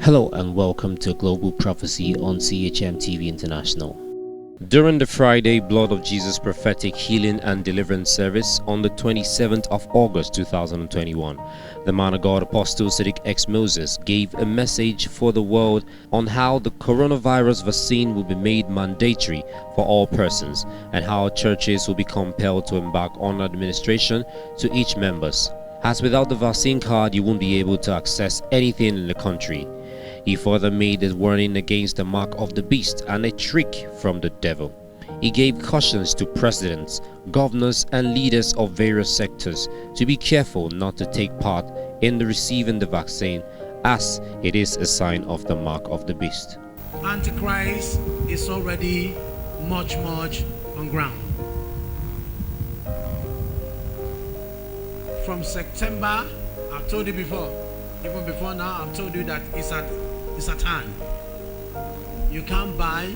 Hello and welcome to Global Prophecy on CHM TV International. During the Friday Blood of Jesus prophetic healing and deliverance service on the 27th of August 2021, the man of God Apostle Siddiq X Moses gave a message for the world on how the coronavirus vaccine will be made mandatory for all persons and how churches will be compelled to embark on administration to each members, as without the vaccine card you won't be able to access anything in the country. He further made a warning against the mark of the beast and a trick from the devil. He gave cautions to presidents, governors, and leaders of various sectors to be careful not to take part in the receiving the vaccine, as it is a sign of the mark of the beast. Antichrist is already much on ground. From September, I've told you before, even before now, I've told you that it's at hand. You can't buy,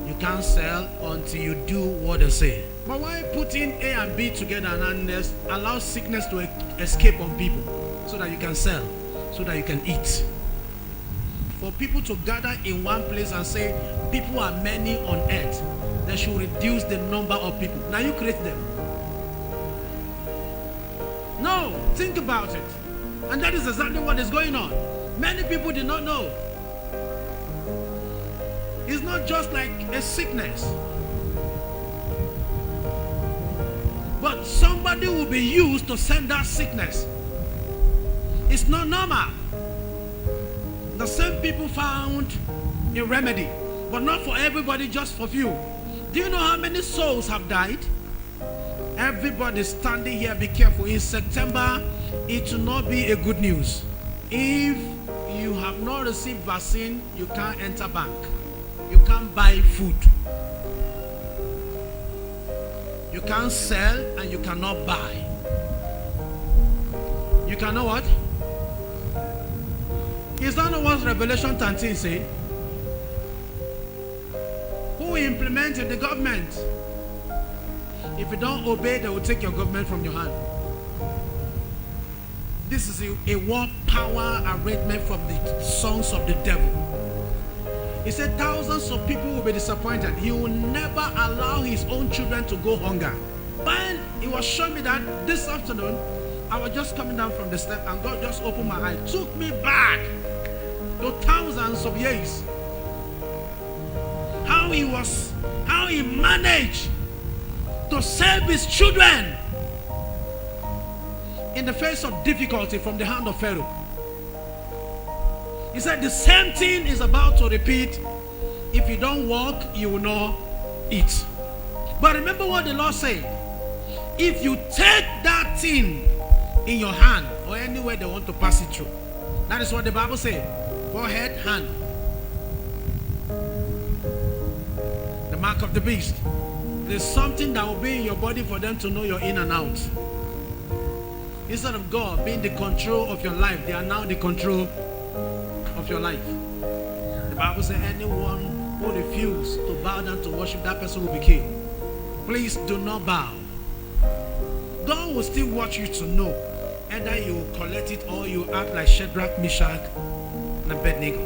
you can't sell until you do what they say. But why putting A and B together and allow sickness to escape on people so that you can sell, so that you can eat? For people to gather in one place and say people are many on earth, they should reduce the number of people. Now you create them. No, think about it. And that is exactly what is going on. Many people did not know. It's not just like a sickness, but somebody will be used to send that sickness. It's not normal. The same people found a remedy, but not for everybody, just for few. Do you know how many souls have died? Everybody standing here, be careful. In September, it will not be a good news. If you have not received vaccine, you can't enter bank. You can't buy food. You can't sell and you cannot buy. You cannot what? Is that not what Revelation 13 say? Who implemented the government? If you don't obey, they will take your government from your hand. This is a war power arrangement from the sons of the devil. He said thousands of people will be disappointed. He will never allow his own children to go hunger. When he was showing me that this afternoon, I was just coming down from the step and God just opened my eyes, took me back to thousands of years. How he managed to save his children in the face of difficulty from the hand of Pharaoh. He said the same thing is about to repeat. If you don't walk, you will not eat. But remember what the Lord said. If you take that thing in your hand or anywhere they want to pass it through, that is what the Bible says. Forehead, hand. The mark of the beast. There's something that will be in your body for them to know you're in and out. Instead of God being the control of your life, they are now the control of your life. The Bible says anyone who refuses to bow down to worship, that person will be killed. Please do not bow. God will still watch you to know either you will collect it or you act like Shadrach, Meshach, and Abednego.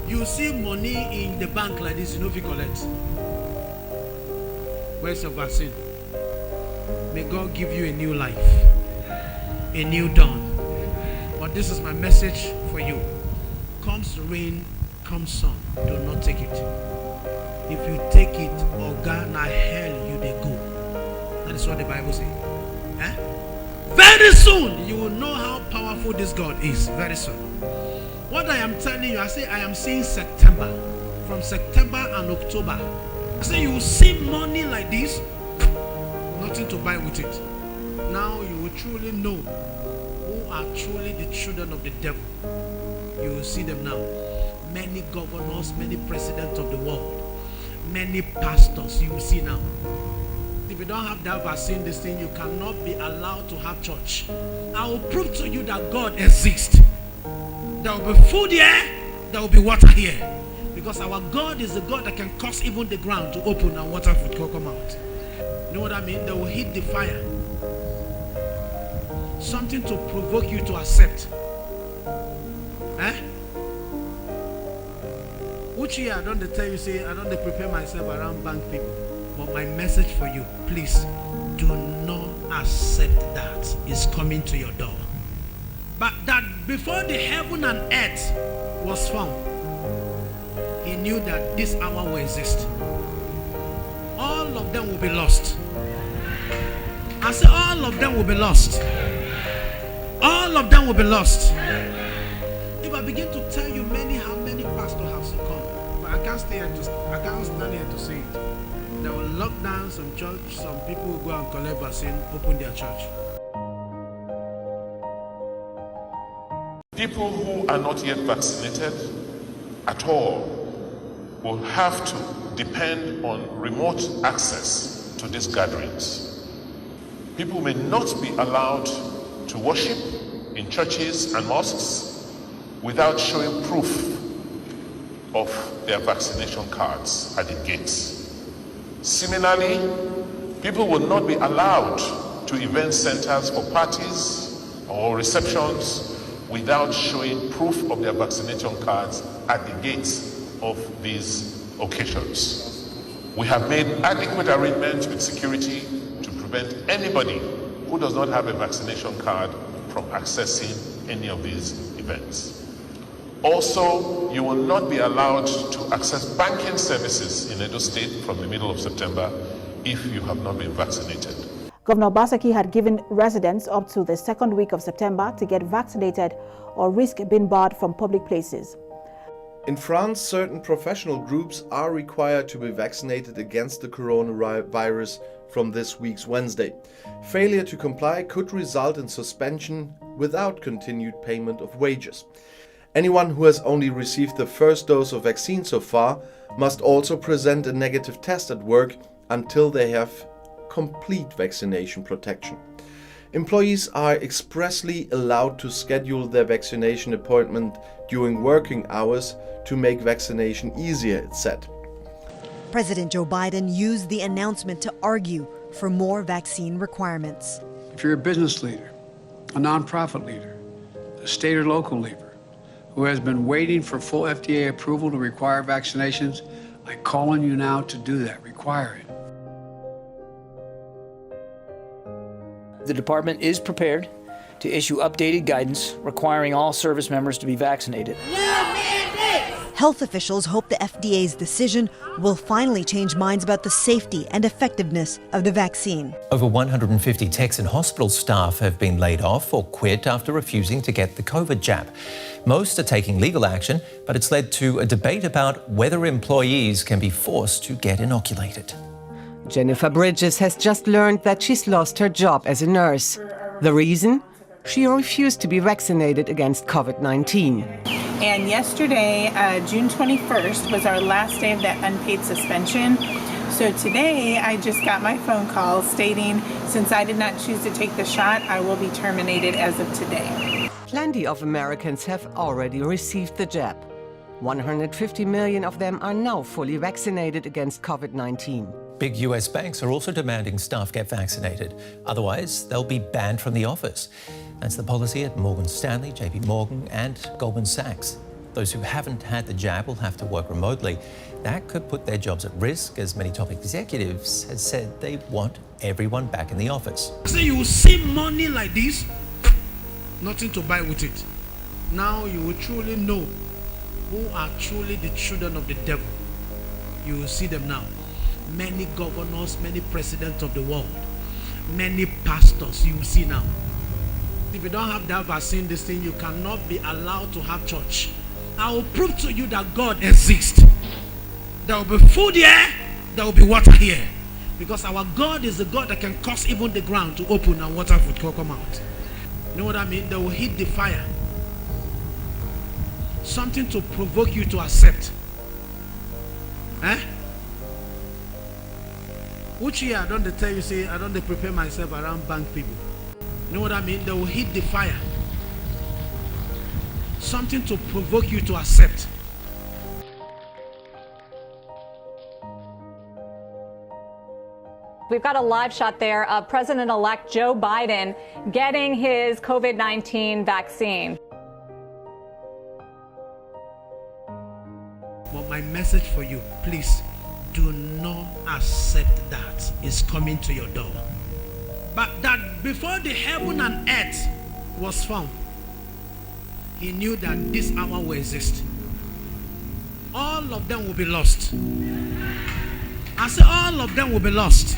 You see money in the bank like this, you know if you collect. Where's your vaccine? May God give you a new life, a new dawn. But this is my message for you. Comes rain, comes sun, do not take it. If you take it, oh God, now hell you they go. That is what the Bible says. Very soon you will know how powerful this God is. Very soon. What I am telling you, I say I am seeing September. From September and October, I say you will see money like this, nothing to buy with it. Now you will truly know who are truly the children of the devil. You will see them now. Many governors, many presidents of the world, many pastors, you will see now. If you don't have that vaccine, this thing, you cannot be allowed to have church. I will prove to you that God exists. There will be food here, there will be water here. Because our God is the God that can cause even the ground to open and water will come out. You know what I mean? They will hit the fire. Something to provoke you to accept. Which year I don't tell you, say, I don't prepare myself around bank people. But my message for you, please, do not accept that it's coming to your door. But that before the heaven and earth was formed, he knew that this hour will exist. All of them will be lost. I say all of them will be lost. All of them will be lost. If I begin to tell you how many pastors have succumbed, but I can't stand here to say it. They will lock down some church, some people will go and collect vaccine, open their church. People who are not yet vaccinated at all will have to depend on remote access to these gatherings. People may not be allowed to worship in churches and mosques without showing proof of their vaccination cards at the gates. Similarly, people will not be allowed to event centers for parties or receptions without showing proof of their vaccination cards at the gates of these occasions. We have made adequate arrangements with security to prevent anybody who does not have a vaccination card from accessing any of these events. Also, you will not be allowed to access banking services in Edo State from the middle of September if you have not been vaccinated. Governor Obaseki had given residents up to the second week of September to get vaccinated or risk being barred from public places. In France, certain professional groups are required to be vaccinated against the coronavirus from this week's Wednesday. Failure to comply could result in suspension without continued payment of wages. Anyone who has only received the first dose of vaccine so far must also present a negative test at work until they have complete vaccination protection. Employees are expressly allowed to schedule their vaccination appointment during working hours to make vaccination easier, it said. President Joe Biden used the announcement to argue for more vaccine requirements. If you're a business leader, a nonprofit leader, a state or local leader who has been waiting for full FDA approval to require vaccinations, I call on you now to do that, require it. The department is prepared to issue updated guidance requiring all service members to be vaccinated. Health officials hope the FDA's decision will finally change minds about the safety and effectiveness of the vaccine. Over 150 Texan hospital staff have been laid off or quit after refusing to get the COVID jab. Most are taking legal action, but it's led to a debate about whether employees can be forced to get inoculated. Jennifer Bridges has just learned that she's lost her job as a nurse. The reason? She refused to be vaccinated against COVID-19. And yesterday, June 21st, was our last day of that unpaid suspension. So today, I just got my phone call stating, since I did not choose to take the shot, I will be terminated as of today. Plenty of Americans have already received the jab. 150 million of them are now fully vaccinated against COVID-19. Big US banks are also demanding staff get vaccinated. Otherwise, they'll be banned from the office. That's the policy at Morgan Stanley, JP Morgan and Goldman Sachs. Those who haven't had the jab will have to work remotely. That could put their jobs at risk, as many top executives have said they want everyone back in the office. So you will see money like this, nothing to buy with it. Now you will truly know who are truly the children of the devil. You will see them now. Many governors, many presidents of the world, many pastors you will see now. If you don't have that vaccine, this thing, you cannot be allowed to have church. I will prove to you that God exists. There will be food here, there will be water here. Because our God is a God that can cause even the ground to open and water will come out. You know what I mean? They will hit the fire. Something to provoke you to accept. Which year I don't tell you, say, I don't prepare myself around bank people. You know what I mean? They will hit the fire. Something to provoke you to accept. We've got a live shot there of President-elect Joe Biden getting his COVID-19 vaccine. But My message for you, please do not accept that it's coming to your door. But that before the heaven and earth was found, he knew that this hour will exist. All of them will be lost. I say all of them will be lost.